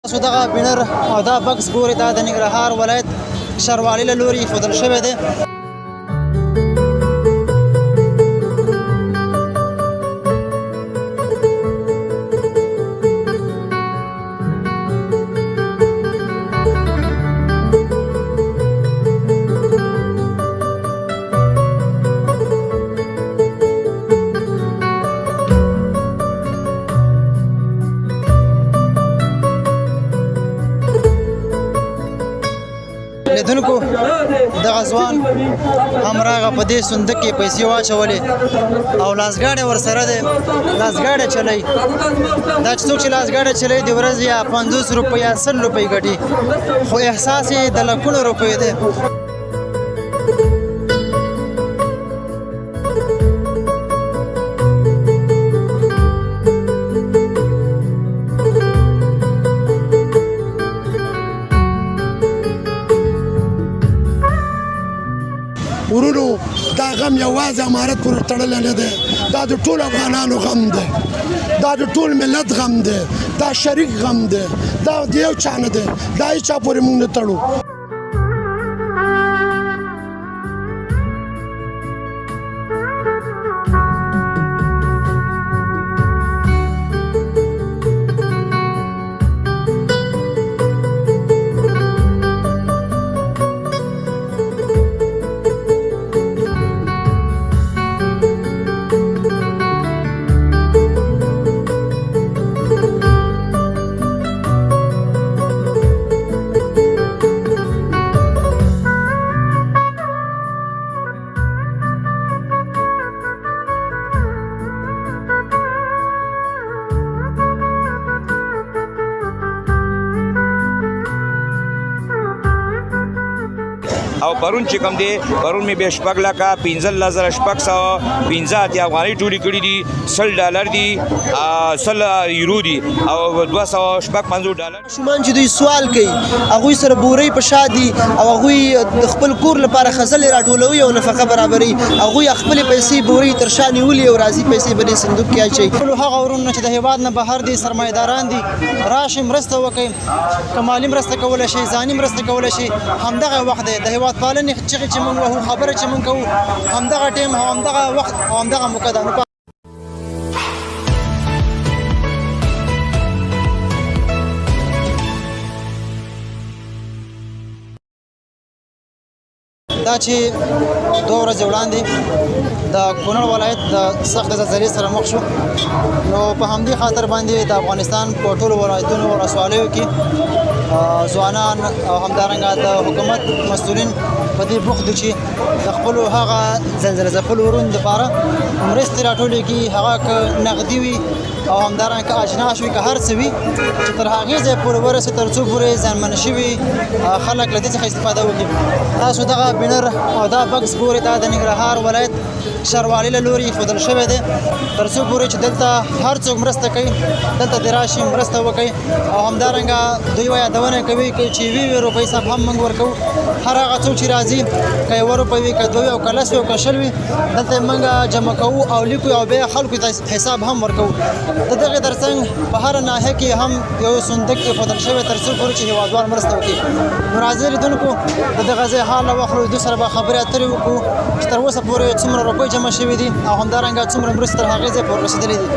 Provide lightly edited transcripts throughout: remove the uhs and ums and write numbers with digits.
تاسو دغه بینر او دا بکس ګورئ دا د ننګرهار ولایت ښاروالۍ له لوري ایښودل شوی دی. لیدونکو دغه ځوان همراغه په دې صندوق کې پیسې واچولې او لاسګاډی ورسره دی، لاسګاډی چلی. دا چې څوک چې لاسګاډی چلی د ورځې یا 50 روپۍ یا 100 روپۍ ګټي، خو احساس یې د لکونو روپیو دی. ورونو دا غم یوازې امارت پورې تړلی نه دی، دا د ټول افغانانو غم دی، دا د ټول ملت غم دی، دا شریک غم دی، دا د یو چا نه دی، دا هیچا پورې موږ نه تړو. او پرون چې کوم دی پرون مې به شپږ لکه 15,615 افغانۍ ټولې کړي دي، $100 دي، 100 یورو دي او $255. ماشومان چې دوی سوال کوي هغوی سره بورۍ په شا دي او هغوی د خپل کور لپاره خزلې راټولوي او نفقه برابروي. هغوی خپلې پیسې بورۍ تر شا نیولي او راځي پیسې به دې صندوق کې اچوي. ټولو هغه وروڼه چې د هېواد نه بهر دي سرمایه‌داران دي راشئ مرسته وکړئ، که مالي مرسته کولی شئ، ځاني مرسته کولی شئ. همدغه وخت دی د هېواد پالنې چغې چې موږ وهو، خبره چې موږ کوو، همدغه ټیم او همدغه وخت او همدغه موقع ده. دا چې 2 ورځې وړاندې د کونړ ولایت د سخت زلزلې سره مخ شو، نو په همدې خاطر باندې د افغانستان په ټولو ولایتونو او ولسوالیو کې ځوانان او همدارنګه د حکومت مسؤلین په دې بوخت دي چې د خپلو هغه زلزله ځپلو ورونو دپاره مرستې راټولې کړي، هغه که نغدي وي او همدارنګه که اجناس وي، که هر څه وي چې تر هغې ځای پورې ورسي تر څو پورې زیانمن شوي خلک له دې څخه استفاده وکړي. تاسو دغه بینر او دا بکس ګورئ دا د ننګرهار ولایت ښاروالۍ له لوري ایښودل شوی دی، تر څو پورې چې دلته هر څوک مرسته کوي دلته دې راشي مرسته وکړي. او همدارنګه دوی یادونه کوي چې 20 روپۍ حساب هم موږ ورکوو. هر هغه څوک چې راځي که 1 روپۍ وي، که 2 وي او که 10 وي او که 100 وي، دلته موږ جمع کوو او لیکو او بیا خلکو ته حساب هم ورکوو. د دغې ترڅنګ په هره ناحیه کې هم یو صندوق ایښودل شوی تر څو پورې چې هېوادوال مرسته وکړي. نو راځئ لیدونکو د دغه ځای حال واخلو، دوی سره به خبرې اترې وکړو چې تر اوسه پورې څومره روپۍ جمع شوي دي او همدارنګه څومره مرستې تر هغې ځای پورې رسېدلې دي.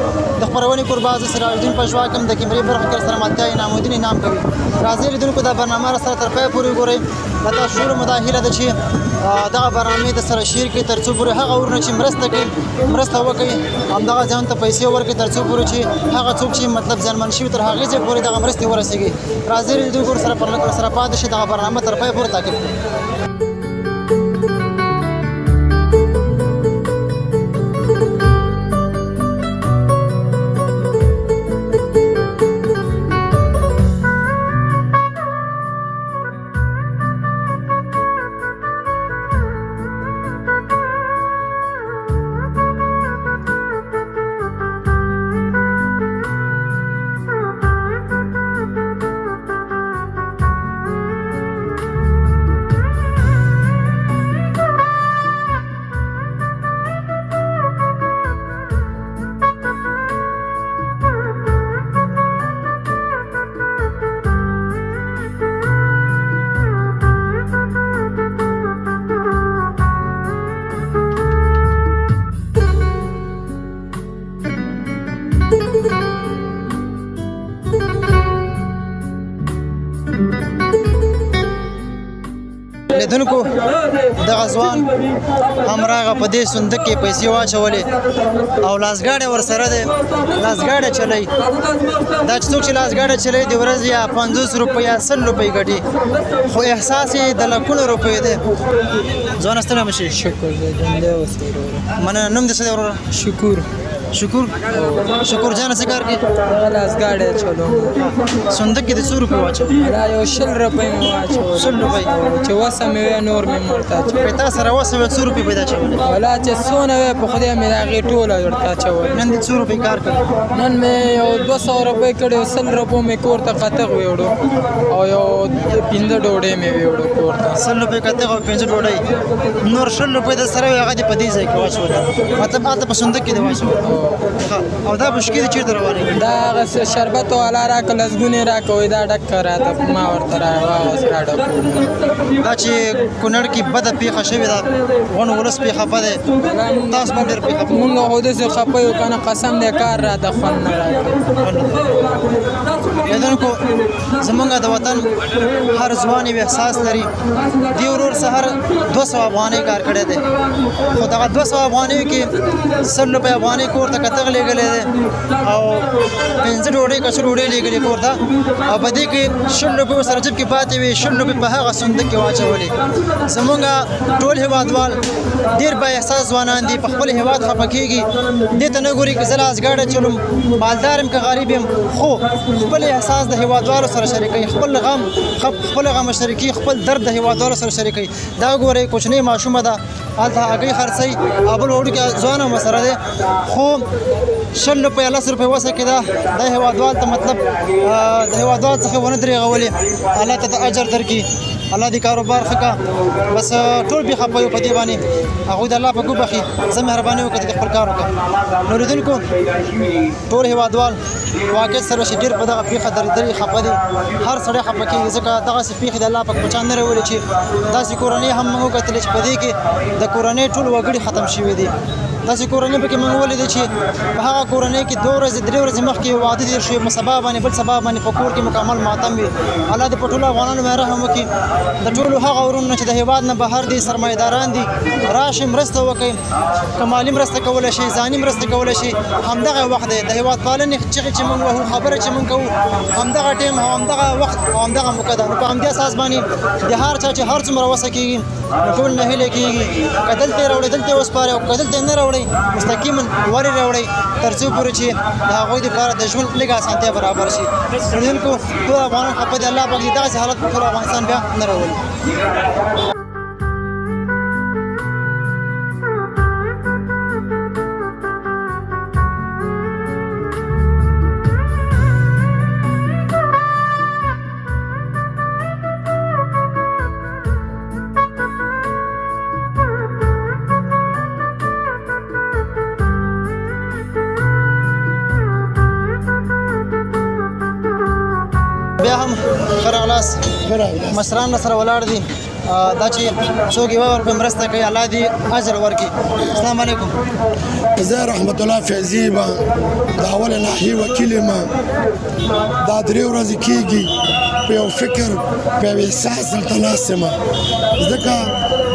د خپرونې کوربه زه سراج الدین پژواک یم، د کیمرې برخه کې سره ملتیا انعامالدین انعام کوي. راځئ لیدونکو دا برنامه را سره تر پایه پورې وګورئ. له تاسو ټولو مو دا هیله ده چې دغه برنامې د سره شیر کړئ تر څو پورې هغه ورونه چې مرسته کوي مرسته وکړي، همدغه ځان ته پیسې ورکړي تر څو پورې چې هغه څوک چې مطلب زیانمن شوي تر هغې ځای پورې دغه مرستې ورسېږي. راځئ لیدونکو سره پاتې شئ، دغه برنامه تر پایه پورې تعقیب کړئ. لیدونکو دغه ځوان همراغه په دې صندوق کې پیسې واچولې او لاسګاډی ورسره دی لاسګاډی چلی دا چې څوک چې لاسګاډی چلی د ورځې یا 50 روپۍ یا 100 روپۍ ګټي خو احساس یې د لکونو روپۍ دی ځوان ستړی مه شي شکر دی ژوندی اوسې وروره مننه نوم دې څه دی وروره شکر شکر جانه څه کار کوي هغه لاسګاډی چلوم صندوق کې د 100 روپۍ واچوي دا یو 100 روپۍ مې واچول 100 روپۍ چې وسه مې وی نور مې ورته اچول په تا سره وسه 100 روپۍ پیدا چولې ولا چې څونه وی په خدای مې د هغې ټوله ورته اچول نن دې 100 روپۍ کار کوي نن مې یو 200 روپۍ کړی 100 روپو مې کور ته قطغ ویوړو او یو 15 ډوډۍ مې ویوړو کور ته 100 روپۍ کته او 15 ډوډۍ نور 100 روپۍ د سره هغه دې په دې ځای کې واچول مطلب هغه په صندوق کې دی واچول او دا مشکل چیرته روانه دا هغه شربت والا راکړه لسګونې راکوي دا ډک راته ما ورته راواغوست راډکو دا چې کونړ کې بده پیښه شوې ده غون ولس پیښه بده تاسو باندې ډېر پیښه مونږ خو داسې خفه یو که نه قسم دی کار راته خوند نه راکوي لیدونکو زمونږ د وطن هر ځوان یو احساس لري دې ورور سهار 200 افغانۍ کار کړی دی خو دغه 200 افغانۍ کې 100 روپۍ افغانۍ کور ته کتغ لېږلی دی او 15 ډوډۍ کچو ډوډۍ لېږلې کور ته او په دې کې 100 روپۍ ورسره جیب کې پاتې وي 100 روپۍ په هغه صندوق کې واچولې زمونږ ټول هېوادوال ډېر با احساس ځوانان دي په خپل هېواد خفه کېږي دې ته نه ګوري که زه لاسګاډی چلوم مالدار یم که غریب یم خو خپل احساس د هېوادوالو سره شریکوي خپل غم شریکي خپل درد د هېوادوالو سره شریکوي دا ګورئ کوچنۍ ماشومه ده هلته هګۍ خرڅوي او بل وړوکی ځوان هم ورسره دی خو 100 روپۍ 10 روپۍ وسه کې ده د هېوادوال ته مطلب د هېوادوال څخه ونه درېغولې الله ته د اجر درکړي الله دې کاروبار ښه کړه بس ټول بې خفه یو په دې باندې هغوی د الله په ګوبه خي زه مهرباني وکړه چې خپل کار وکړه نو لیدونکو ټول هېوادوال واقع سره چې ډېر په دغه پیښه درېدلي خفه دي هر سړی خفه کېږي ځکه دغسې پیښې د الله پاک په چا نه راولي چې داسې کورنۍ هم موږ وکتلې چې په دې کې د کورنۍ ټول وګړي ختم شوي دي داسې کورنۍ پکې موږ ولیدې چې په هغه کورنۍ کې 2 ورځې 3 ورځې مخکې واده تېر شوی په سبا باندې بل سبا باندې په کور کې مکمل ماتم وي الله دې په ټولو افغانانو باندې رحم وکړي د ټولو هغه ورونو چې د هېواد نه بهر دي سرمایه‌داران دي راشئ مرسته وکړئ که مالي مرسته کولی شي ځاني مرسته کولی شي همدغه وخت دی د هېواد پالنې چغې چې موږ وهو خبره چې موږ کوو همدغه ټیم او همدغه وخت او همدغه موقع ده نو په همدې اساس باندې د هر چا چې هر څومره وسه کېږي نو ټول نهیلی کېږي که دلته یې راوړئ دلته یې وسپارئ او که دلته یې نه راوړئ مستقیما ولې راوړئ تر څو پورې چې د هغوی دپاره د ژوند لږ اسانتیا برابر شي لیدونکو ټول افغانان خفه دي الله پاک دې داسې حالت په ټول افغانستان بیا نه راولي بیا هم ښه راغلاست مشران راسره ولاړ دي دا چې څوک یې ورکړي مرسته کوي الله دې اجر ورکړي السلام علیکم زه رحمت الله فیضي یم د اول ناحیې وکیل یم دا 3 ورځې کېږي په یو فکر په یو احساس دلته ناست یم ځکه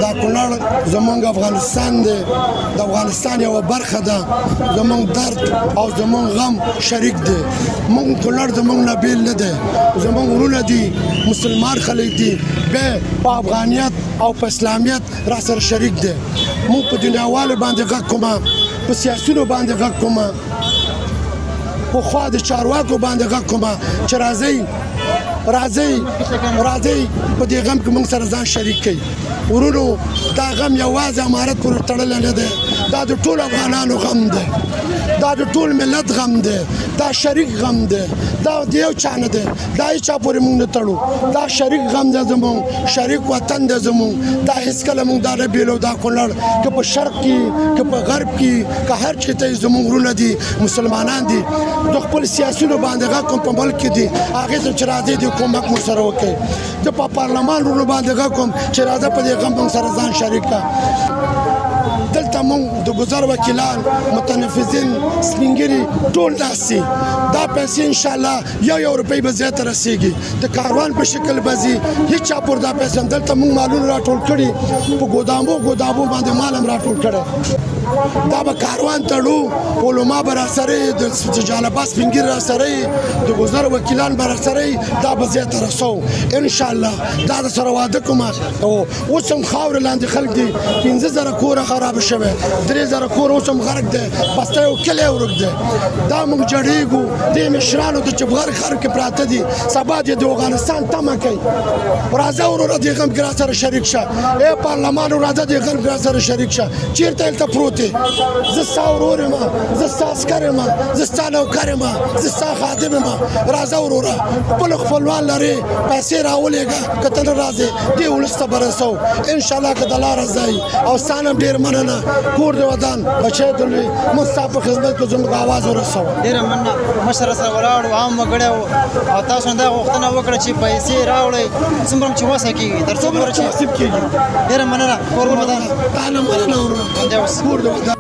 دا کونړ زمونږ افغانستان دی د افغانستان یوه برخه ده زمونږ درد او زمونږ غم شریک دی مونږ کونړ زمونږ نه بېل نه دی زمونږ ورونه دي مسلمان خلک دي بیا په افغانیت او په اسلامیت را سره شریک دی مونږ په دنیاوالو باندې غږ کومه په سیاسونو باندې غږ کومه په خوا د چارواکو باندې غږ کومه چې راځئ په دې غم کې موږ سره ځان شریک کړئ ورونو دا غم یوازې امارت پورې تړلی نه دی دا د ټولو افغانانو غم دی دا د ټول ملت غم دی دا شریک غم دی دا د یو چا نه دی دا هېچا پورې موږ نه تړو دا شریک غم دی زموږ شریک وطن دی زموږ دا هېڅکله موږ دا نه بېلو دا کونړ که په شرق کې که په غرب کې که هر چېرته یې زموږ وروڼه دي مسلمانان دي د خپل سیاسونو باندې غږ کوم په ملک کې دي هغې ته چې راځئ دې کومک موږ سره وکړئ زه په پارلمان وروڼو باندې غږ کوم چې راځه په دې غم موږ سره ځان شریک کړه دلته زمونږ د ګذر وکیلان متنفذین سپینګیري ټول ناست دي دا پیسې انشاءالله یو روپۍ به ځای ته رسیږي د کاروان په شکل به ځي هېڅ چا پور دا پیسې دلته موږ مالونه راټول کړي په ګودامو باندې مال هم راټول کړی دا به کاروان تړو علما به راسره یي د جالبه سپینګیري راسره یي د ګذر وکیلان به راسره یي دا به ځای ته رسوو انشاءالله دا د سره واده کومه اوس هم خاورې لاندې خلک دي 15,000 کوره خراب شوی 3,000 کور اوس هم غرق دی بسته یو کلی ورک دی دا موږ جړېږو دې مشرانو د چپغر ښار کې پراته دي سبا دې د افغانستان تمه کوي راځه وروره دې غم کې راسره شریک شه ای پارلمان راځه دې غم کې راسره شریک شه چېرته هلته پروت یې زه ستا ورور یم زه ستا عسکر یم زه ستا نوکر یم زه ستا خادم یم راځه وروره خپل خپلوان لرې پیسې راولېږه که ته نه راځې دې ولس ته به رسوو انشاءالله که د لاره ځئ او ستا نه ډېر مننه کور د ودان بچی د لوی موږ ستا په خدمت کې زموږ آواز ورسوو ډېره مننه مشر سره ولاړ و عام وګړی و او تاسو دا غوښتنه وکړه چې پیسې راوړئ څومره هم چې وسه کېږي تر څو پورې چې نصیب کېږي ډېره مننه کور مو ودان تا نه مننه وروره کور د ودان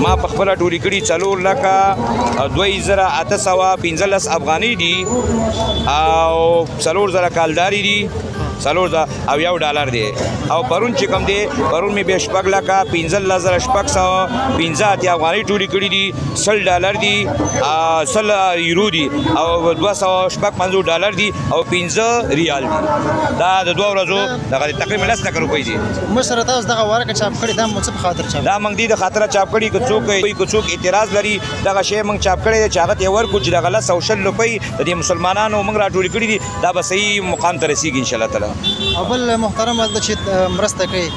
ما په خپله ټولې کړي 4,02,815 افغانۍ دي او 4,000 کالداري دي 4,000 دی او پرون چې کوم دی پرون مې بیا 15,15,615 افغانۍ ټولې کړي دي $100 دي 100 یورو دي او $250 دي او 15 ریال دي دا د 2 ورځو دغه تقریبا 10 لک روپۍ دي مشر تاسو دغه ورکه چاپ کړي دا مو څه په خاطر چاپ دا موږ دي د خاطره چاپ کړي که څوک اعتراض لري دغه شی موږ چاپ کړی دی چې هغه ته یې ورکړو چې دغه 100 روپۍ د دې مسلمانانو موږ راټولې کړي دي دا به صحیح مقام ته رسېږي انشاءالله تعالی او بل محترم د چې مرسته کوي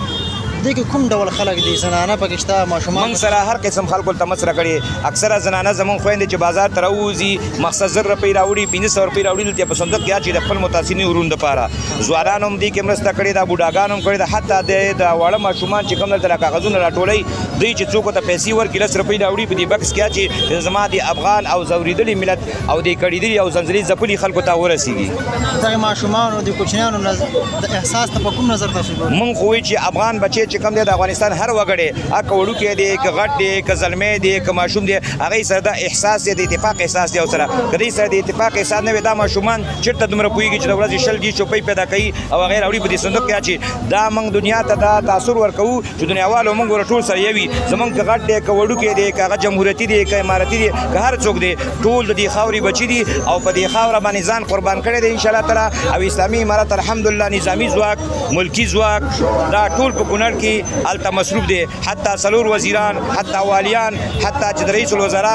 دې کې کوم ډول خلک دي زنانه پکې شته ماشومان موږ سره هر قسم خلکو ته مسره کړي اکثره زنانه زموږ خویندې چې بازار ته راوځي مقصد 1,000 روپۍ راوړي 1500 روپۍ راوړي دلته په صندوق کې اچي د خپل متاثرین ورون دپاره ځوانان هم دې کې مرسته کړې ده بوډاګان هم کړې ده حتی د واړه ماشومان چې کوم دلته کاغذونه راټولوي دوی چې څوک ته پیسې ورکړي 10 روپۍ راوړي په دې بکس کې اچي زما د افغان او ځورېدلي ملت او د کړېدلي او زنځلي ځپلي خلکو ته ورسېږي دغه ماشومانو د کوچنیانو د احساس ته په کوم نظر تاسو ګورئ مونږ خو وایو چې افغان بچی چې کوم دی د افغانستان هر وګړی که وړوکی دی که غټ دی که زلمی دی که ماشوم دی هغې سره دا احساس دی د اتفاق احساس دی او سره که دوی سره د اتفاق احساس نه وي دا ماشومان چېرته دومره پوهېږي چې د ورځې 20 چوپۍ پیدا کوي او هغې راوړي په دې صندوق کې اچي دا موږ دنیا ته دا تاثر ورکوو چې دنیاوالو موږ ور ټول سره یو وي زموږ که غټ دی که وړوکی دی که هغه جمهوریتي دی که امارتي دی که هر څوک دی ټول د دې خاورې بچي دي او په دې خاوره باندې ځان قربان کړی دی انشاءالله تعالی او اسلامي امارت الحمدلله نظامي ځواک ملکي ځواک دا ټول په کونړ کې هلته مصروف دی حتی 4 وزیران حتی والیان حتی چې د رئیس الوزرا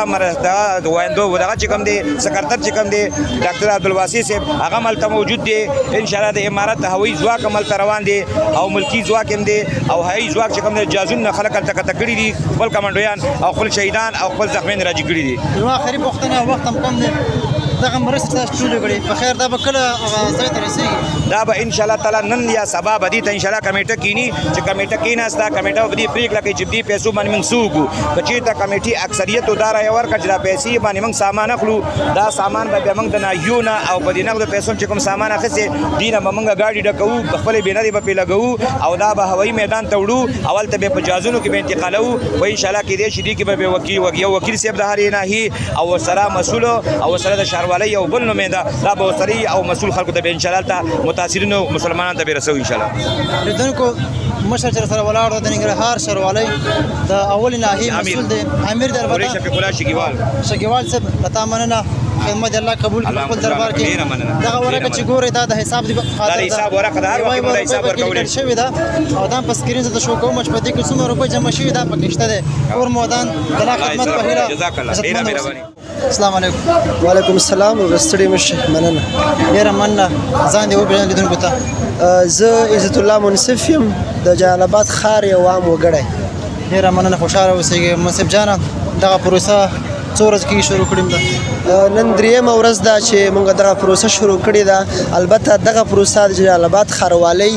دغه چې کوم دی سکرتر چې کوم دی ډاکټر عبدالواسع صاحب هغه هم هلته موجود دی انشاءالله د امارت هوایي ځواک هم هلته روان دی او ملکي ځواک هم دی او هوایي ځواک چې کوم دی جازونه خلک هلته کته کړي دي خپل کمانډویان او خپل شهیدان او خپل زخمیان راجع کړي دي یوه آخري پوښتنه وخت هم کم دی دغه مرستې تاسو ټولې کړې په خیر دا به کله هغه ځای ته رسېږي دا به انشاءالله تعالی نن یا سبا به دې ته انشاءالله کمیټه کینی چې کمیټه کېناسته کمیټه به دې پرېکړه کوي چې دې پیسو باندې موږ څه وکړو که چېرته کمیټې اکثریت دا رایه ورکړه چې دا پیسې باندې موږ سامان اخلو دا سامان به بیا موږ د ناحیو نه او په دې نغدو پیسو چې کوم سامان اخیستې دې نه به موږ ګاډي ډکوو خپلې بېنرې به پرې لګوو او دا به هوایي میدان ته وړو اول ته به په جازونو کې به انتقالوو په انشاءالله کېدی شي دې کې به یو وکیل صاحب د هرې ناحیې او ورسره مسؤل او ورسره د ښاروالۍ یو بل نومې دا به ورسره او مسؤل خلکو ته به انشاءالله متاثرینو مسلمانانو ته به رسوو انشاءالله لیدونکو مشر چې سره ولاړ د ننګرهار ښاروالۍ د اولې ناحیې مسؤل دی امیر دربته شفیق الله شګیوال صاحب له تا مننه خدمت الله قبول کړي خپل دربار کې دغه ورقه چې ګورئ دا د حساب دی دا د حساب ورقه ده هر وخت موږ حساب ورکولی شوې ده او دا په سکرین زه شو کوم چې په دې کې څومره روپۍ جمع شوي دا پکې شته دی کور مودان د لا خدمت په هیله جزاک الله ډېره مهرباني السلام علیکم وعلیکم السلام ورستړي مشه مننه ډېره مننه ځان دې وپېژنه لیدونکو ته زه عزت الله منصف یم د جلال آباد ښار یو عام وګړی ډېره مننه خوشحاله اوسئ منصف جانه دغه پروسه څو ورځې کېږي شروع کړې ده؟ نن درېیمه ورځ ده چې موږ دغه پروسه شروع کړې ده. البته دغه پروسه د جلال آباد ښاروالۍ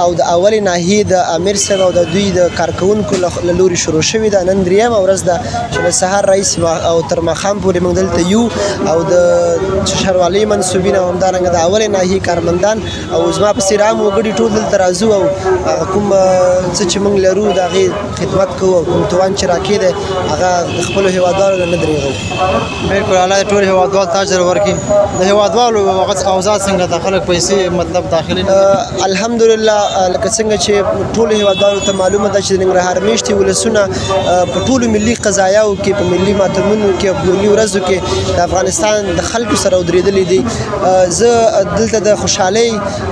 او د اولې ناحیې د امیر صاحب او د دوی د کارکوونکو له لوري شروع شوې ده. نن درېیمه ورځ ده چې له سهار راهیسې او تر ماښام پورې موږ دلته یو او د ښاروالۍ منصوبین او همدارنګه د اولې ناحیې کارمندان او زما په څېر عام وګړي ټول دلته راځو او کوم څه چې موږ لرو د هغې خدمت کوو او کوم توان چې راکې دی هغه د خپلو هېوادوالو نه درېږو. بالکل الله ټول هېوادوال تاجر ورکړي. د هېوادوالو اوضاع څنګه ده؟ خلک پیسې مطلب داخلي الحمدلله لکه څنګه چې ټولو هېوادوالو ته معلومه ده چې د ننګرهار میشتې ولسونه په ټولو ملي قضایاو کې په ملي ماتمونو کې او په ملي ورځو کې د افغانستان د خلکو سره ودرېدلي دي. زه دلته د خوشحالۍ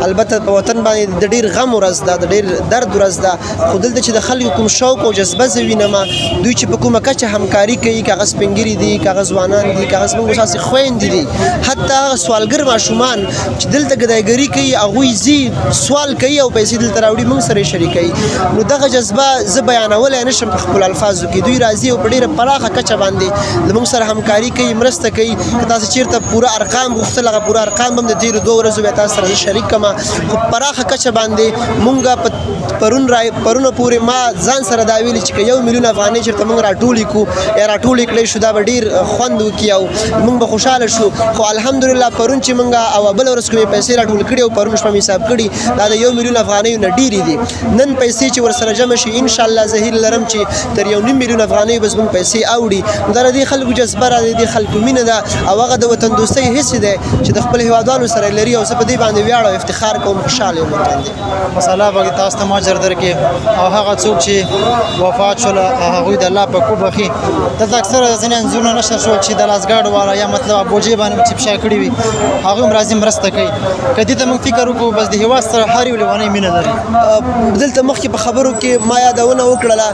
البته په وطن باندې د ډېر غم ورځ ده، د ډېر درد ورځ ده، خو دلته چې د خلکو کوم شوق او جذبه زه وینم دوی چې په کومه کچه همکاري کوي، که هغه سپین ږیري دي، که هغه ځوانان دي، که هغه زموږ ستاسې خویندې دي، حتی هغه سوالګر ماشومان چې دلته ګدایګري کوي هغوی ځي سوال کوي او پیسې دلته راوړي موږ سره یې شریکوي. نو دغه جذبه زه بیانولی نه شم په خپلو الفاظو کې. دوی راځي او په ډېره پراخه کچه باندې له موږ سره همکاري کوي، مرسته کوي. که تاسو چېرته پوره ارقام غوښتل هغه پوره ارقام به هم د تېرو 2 ورځو بیا تاسو سره زه شریک کړم. خو پراخه کچه باندې مونږ پرونه پورې ما ځان سره دا ویلي چې که 1 میلیون افغانۍ چېرته موږ راټولې کړو یا راټولې کړی شو دا به ډېر خوند وکړي او موږ به خوشحاله شو. خو الحمدلله پرون چې موږ او بله ورځ کومې پیسې راټول کړي او پرون شپه مې حساب کړي دا د 1 میلیون افغانیو نه ډېرې دي. نن پیسې چې ورسره جمع شي انشاءالله زه هیله لرم چې تر 1.5 میلیون افغانیو به زموږ پیسې اوړي. نو دا د دې خلکو جذبه ده، د دې خلکو مینه ده او هغه د وطن دوستۍ حس دی چې د خپل هېوادوالو سره لري او زه په دې باندې ویاړ او افتخار کوم، خوشحاله یم ورباندې. مسله به تاسو ته ما اجر درکړي او هغه څوک چې وفات شول هغوی د الله په کوب بخي. دلته اکثره ځینې انځورونه نشر شول چې د لاسګاډو والا یا مطلب بوجۍ باندې چې فشا کړي وي هغوی هم راځي مرسته کوي. که دې ته موږ فکر وکړو بس د هېواد سره هر یو لیونی مینه لري. دلته مخکې په خبرو کې ما یادونه وکړله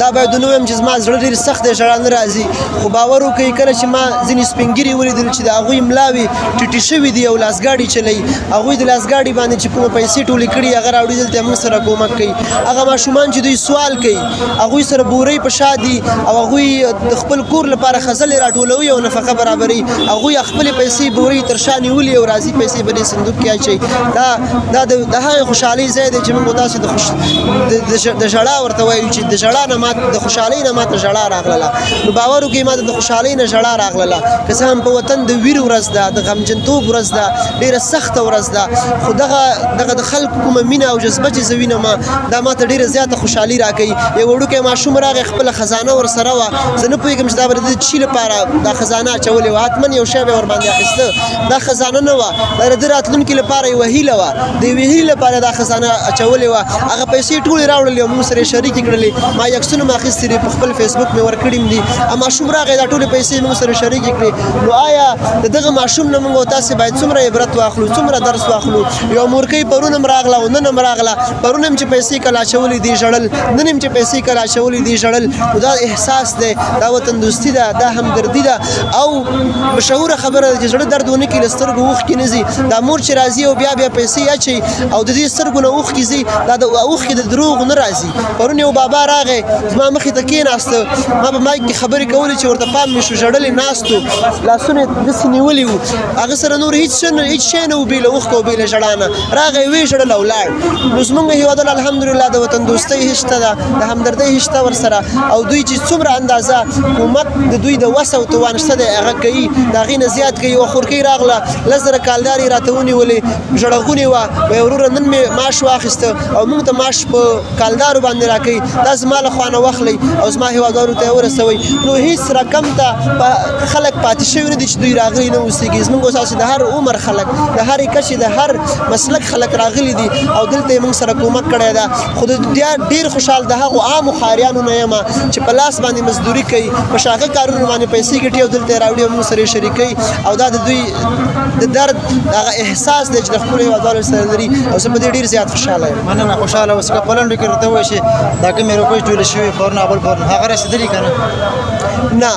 دا باید ونه ویم چې زما زړه ډېر سخت دی، ژړا نه راځي. خو باور وکړئ کله چې ما ځینې سپین ږیري ولیدل چې د هغوی ملاوې ټیټې شوي دي او لاسګاډي چلوي، هغوی د لاسګاډي باندې چې کومه پیسې ټولې کړي هغه راوړي دلته موږ سره کومک کوي. هغه ماشومان چې دوی سوال کوي هغوی سره بورۍ په شا دي او هغوی د خپل کور لپاره خزلې راټولوي او نفقه برابروي. هغوی خپلې پیسې بورۍ تر شا نیولي او راځي پیسې به دې صندوق کې اچوي. دا د هغې خوشحالۍ ځای دی چې موږ تاسې د ژړا ورته وایو چې د ژړا نه ما د خوشحالۍ نه ما ته ژړا راغله. نو باور وکړئ ما ته د خوشحالۍ نه ژړا راغله. که څه هم په وطن د ویر ورځ ده، د غمجنتوب ورځ ده، ډېره سخته ورځ ده، خو دغه د خلکو کومه مینه او جذبه چې زه وینم دا ما ته ډېره زیاته خوشحالي راکوي. یو وړوکی ماشوم راغی خپله خزانه ورسره وه، زه نه پوهېږم چې دا به د چي لپاره دا خزانه اچولې وه، حتما یو شی به یې ورباندې اخیسته. دا خزانه نه وه، دا د ده راتلونکي لپاره یوه هیله وه، د یوې هیلې لپاره دا خزانه اچولې وه. هغه پیسې ټولې راوړلې او موږ سره یې شریکې کړلې. ما عکسونه مې اخیستي دي په خپل فیسبوک مې ورکړي دي. ماشوم راغی دا ټولې پیسې موږ سره شریکې کړې. نو آیا د دغه ماشوم نه موږ او تاسې باید څومره عبرت واخلو، څومره درس واخلو؟ یو مورکۍ پرون هم راغله او نن هم راغله، پرون هم چې پیسې کله اچولې دي ژړل، نن هم چې پیسې کله اچولې دي ژړل. نو دا احساس دی، دا وطن دوستي ده، دا همدردي ده او مشهوره خبره ده چې زړه درد ونه کړي له سترګو اوښکې نه ځي. دا مور چې راځي او بیا پیسې اچوي او د دې سترګو نه اوښکې ځي، دا د اوښکې د دروغو نه راځي. پرون یو بابا راغی زما مخې ته کېناسته، ما په مایک کې خبرې کولې چې ورته پام مې شو ژړلې ناست و، لاسونه یې داسې نیولي وو، هغه سره نور هېڅ شی نه و بې له اوښکو او بې له ژړا نه. راغی ویې ژړل او لاړ. نو زموږ هېوادوال الحمدلله د وطن دوستۍ هېڅ شته ده، د همدردۍ هېڅ شته ورسره او دوی چې څومره اندازه کومک د دوی د وس او توان شته دی هغه کوي، د هغې نه زیات کوي. یوه خورکۍ راغله 10,000 کالدار یې راته ونیولې، ژړغونې وه، وایي وروره نن مې معاش واخیسته او موږ ته معاش په کالدارو باندې راکوي، دا زما له خوا نه واخلئ او زما هېوادوالو ته یې ورسوئ. نو هېڅ رقم ته خلک پاتې شوي نه دي چې دوی راغلي نه اوسېږي. زموږ اوس د هر عمر خلک، د هرې کچې، د هر مسلک خلک راغلي دي او دلته یې موږ سره کومک کړی ده. خو ډېر خوشحال د هغو عامو ښاریانو نه یم چې په لاس باندې مزدوري کوي، په شاقه کارونو باندې پیسې ګټي او دلته یې راوړي او موږ سره یې شریکوي او دا د دوی د درد هغه احساس دی چې د خپلو هېوادوالو سره لري او زه په دې ډېر زیات خوشحاله یم. مننه. خوشحاله اوسه. که په لنډو کې ورته ووایي چې دا کومې روپۍ ټولې شوې پرون اول پرون هغه رسېدلي که نه؟ نه،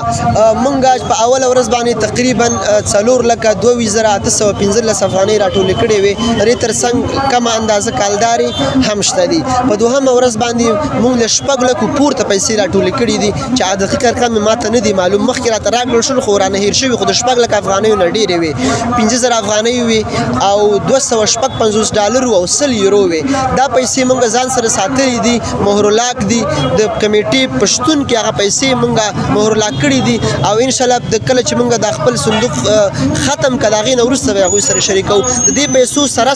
موږ په اوله ورځ باندې تقریبا 4,02,815 افغانۍ راټولې کړې وې، هغې تر څنګ کمه اندازه کالدارې هم شته دي. په دوهمه ورځ باندې موږ له 6 لکو پورته پیسې راټولې کړې دي چې دقیقاً ارقام مې ماته نه دي معلوم مخکې راته راکړل شول خو رانه هیر شوي خو د 6 لک افغانیو نه ډېرې وي 15000 افغانۍ وي او $250 او 100 یورو وي دا پیسې موږ ځان سره ساتلې دي مهرلاک دي د کمیټې پښتون کې هغه پیسې موږ مهرلاک کړي دي او ان شاء الله د کله چې موږ د خپل صندوق ختم کړه هغې نه وروسته به هغوی سره شریکو د دې پیسو سره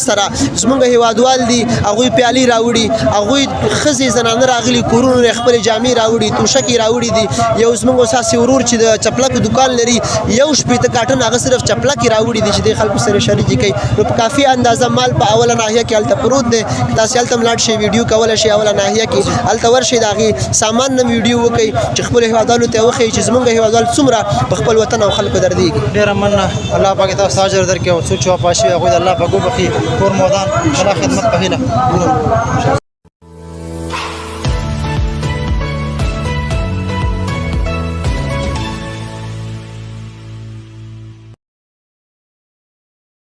زموږ هیوادوال دي هغوی پیالې راوړي هغوی ښځې زنانه راغلي کورونو نه خپلې جامې راوړي توشکې راوړي دي یو زموږ اساسي ورور چې د چپلکو دکان لري یو 80 کارټن هغه صرف چپلکې راوړي دي چې د خلکو سره شریکې کوي نو په کافي اندازه مال په اوله ناحیه کې هلته پروت دی تاسې هلته هم لاړ شئ ویډیو کولی شئ اوله ناحیه کې هلته ورشئ د هغې سامان نه ویډیو وکړئ چې خپلو هیوادوالو ته وښیي چې زموږ هیوادوال څومره په خپل وطن او خلکو دردېږي ډېره مننه الله پاک تاسو اجر درکړي او څوک چې وفات شوي هغوی د الله پاک وبخښي کور مودان الله خدمت په هیله